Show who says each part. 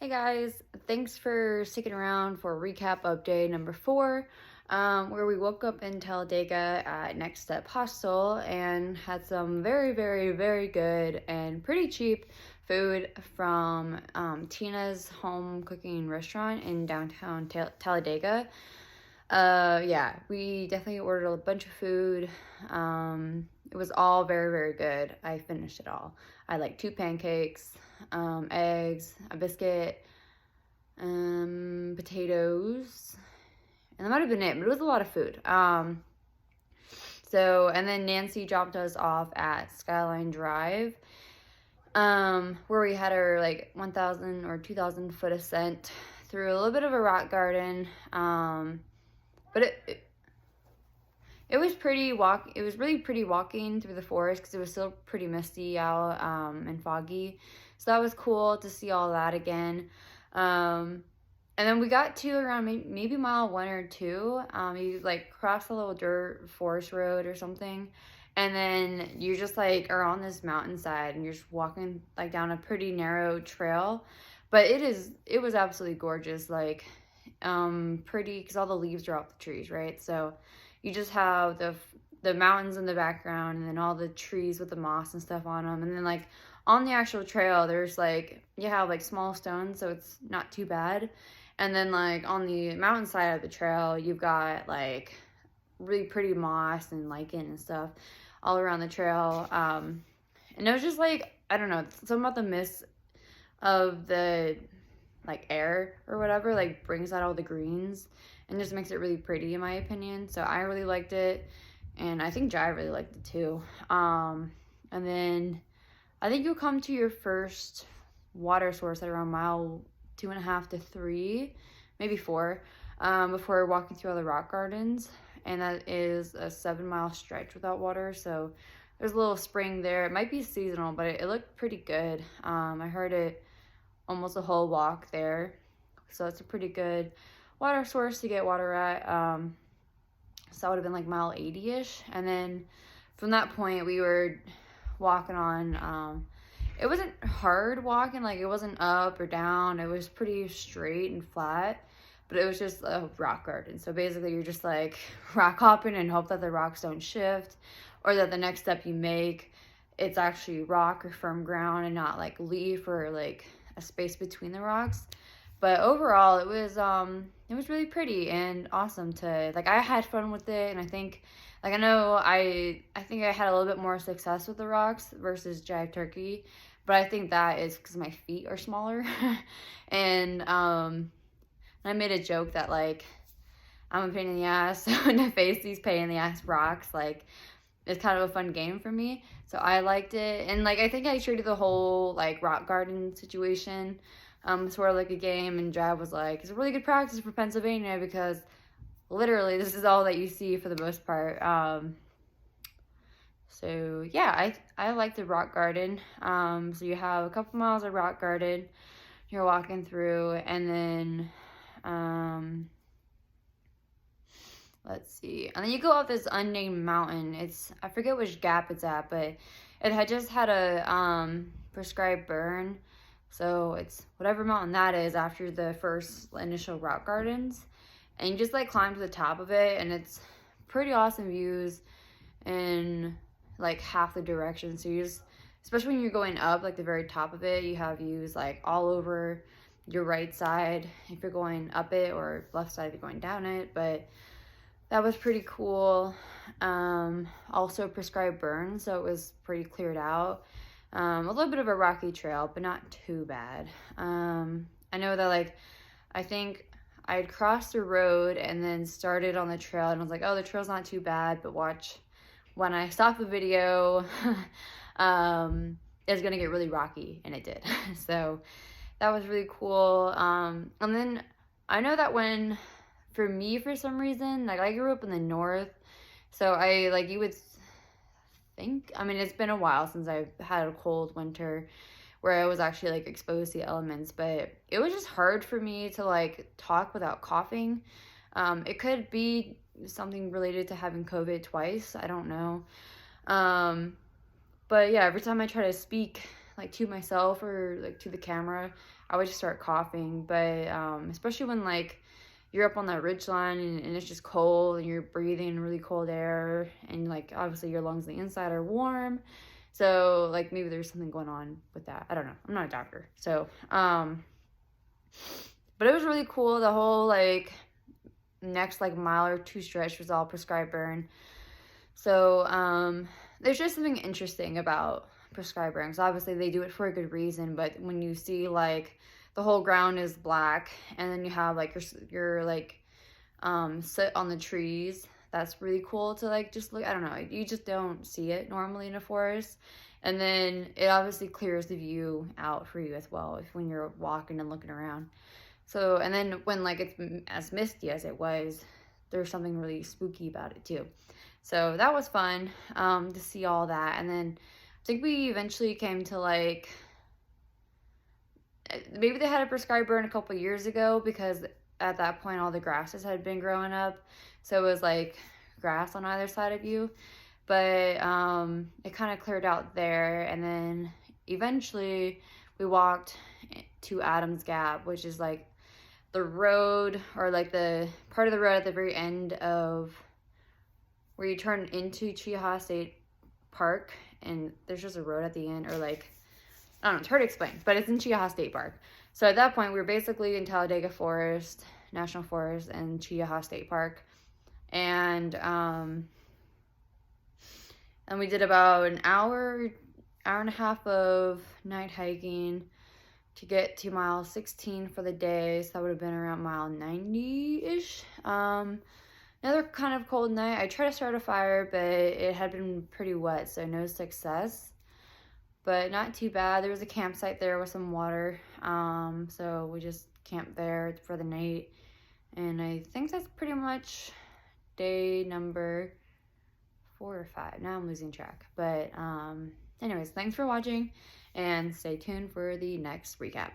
Speaker 1: Hey guys, thanks for sticking around for recap of day number 4, where we woke up in Talladega at Next Step Hostel and had some very, very, very good and pretty cheap food from Tina's home cooking restaurant in downtown Talladega. Yeah, we definitely ordered a bunch of food. It was all very, very good. I finished it all. I had like 2 pancakes, eggs, a biscuit, potatoes, and that might have been it, but it was a lot of food. And then Nancy dropped us off at Skyline Drive, where we had our like 1,000 or 2,000 foot ascent through a little bit of a rock garden. But it was it was really pretty walking through the forest because it was still pretty misty out and foggy. So that was cool to see all that again. And then we got to around maybe mile 1 or 2. You like cross a little dirt forest road or something. And then you just like are on this mountainside and you're just walking like down a pretty narrow trail. But it was absolutely gorgeous. Like, pretty, because all the leaves are off the trees, right? So you just have the mountains in the background and then all the trees with the moss and stuff on them. And then like on the actual trail, there's like, you have like small stones, so it's not too bad. And then like on the mountain side of the trail, you've got like really pretty moss and lichen and stuff all around the trail. And it was just like, I don't know, something about the mist of the like air or whatever like brings out all the greens and just makes it really pretty in my opinion. So I really liked it, and I think Jai really liked it too. And then I think you'll come to your first water source at around mile 2.5 to 3, maybe 4, before walking through all the rock gardens. And that is a 7-mile stretch without water. So there's a little spring there. It might be seasonal, but it looked pretty good. I heard it almost a whole walk there. So it's a pretty good water source to get water at. So that would have been like mile 80-ish. And then from that point, we were walking on. It wasn't hard walking, like it wasn't up or down. It was pretty straight and flat, but it was just a rock garden. So basically you're just like rock hopping and hope that the rocks don't shift, or that the next step you make, it's actually rock or firm ground and not like leaf or like a space between the rocks. But overall it was really pretty and awesome to like. I had fun with it, and I think like I think I had a little bit more success with the rocks versus Jive Turkey, but I think that is because my feet are smaller. And I made a joke that like I'm a pain in the ass, so to face these pain in the ass rocks, like it's kind of a fun game for me. So I liked it, and like I think I treated the whole like rock garden situation sort of like a game. And Jab was like, it's a really good practice for Pennsylvania because literally this is all that you see for the most part. So yeah, I like the rock garden. So you have a couple miles of rock garden you're walking through, and then let's see, and then you go up this unnamed mountain. I forget which gap it's at, but it had just had a prescribed burn. So it's whatever mountain that is after the first initial rock gardens. And you just like climb to the top of it, and it's pretty awesome views in like half the direction. So you just, especially when you're going up like the very top of it, you have views like all over your right side if you're going up it, or left side if you're going down it. But that was pretty cool. Also prescribed burn, so it was pretty cleared out. A little bit of a rocky trail, but not too bad. I know that like, I think I had crossed the road and then started on the trail, and I was like, oh, the trail's not too bad, but watch when I stop the video, it's gonna get really rocky, and it did. So that was really cool. And then I know that for me, for some reason, like I grew up in the north, so I like, you would think, I mean, it's been a while since I've had a cold winter where I was actually like exposed to the elements, but it was just hard for me to like talk without coughing. It could be something related to having COVID twice, I don't know. But yeah, every time I try to speak like to myself or like to the camera, I would just start coughing. But especially when like you're up on that ridge line and it's just cold and you're breathing really cold air, and like obviously your lungs on the inside are warm. So like maybe there's something going on with that. I don't know. I'm not a doctor. So but it was really cool. The whole like next like mile or two stretch was all prescribed burn. So there's just something interesting about prescribed burn. So obviously they do it for a good reason, but when you see like the whole ground is black and then you have like your like sit on the trees, that's really cool to like just look. I don't know, you just don't see it normally in a forest. And then it obviously clears the view out for you as well when you're walking and looking around. So, and then when like it's as misty as it was, there's something really spooky about it too. So that was fun to see all that. And then I think we eventually came to like, maybe they had a prescribed burn a couple years ago, because at that point all the grasses had been growing up. So it was like grass on either side of you. But it kind of cleared out there. And then eventually we walked to Adams Gap, which is like the road, or like the part of the road at the very end of where you turn into Chiaha State Park, and there's just a road at the end, or like, I don't know, it's hard to explain, but it's in Chiaha State Park. So at that point, we were basically in Talladega Forest, National Forest, and Chiaha State Park. And we did about an hour and a half of night hiking to get to mile 16 for the day. So that would have been around mile 90-ish. Another kind of cold night. I tried to start a fire, but it had been pretty wet, so no success. But not too bad. There was a campsite there with some water. So we just camped there for the night. And I think that's pretty much day number 4 or 5. Now I'm losing track. But anyways, thanks for watching, and stay tuned for the next recap.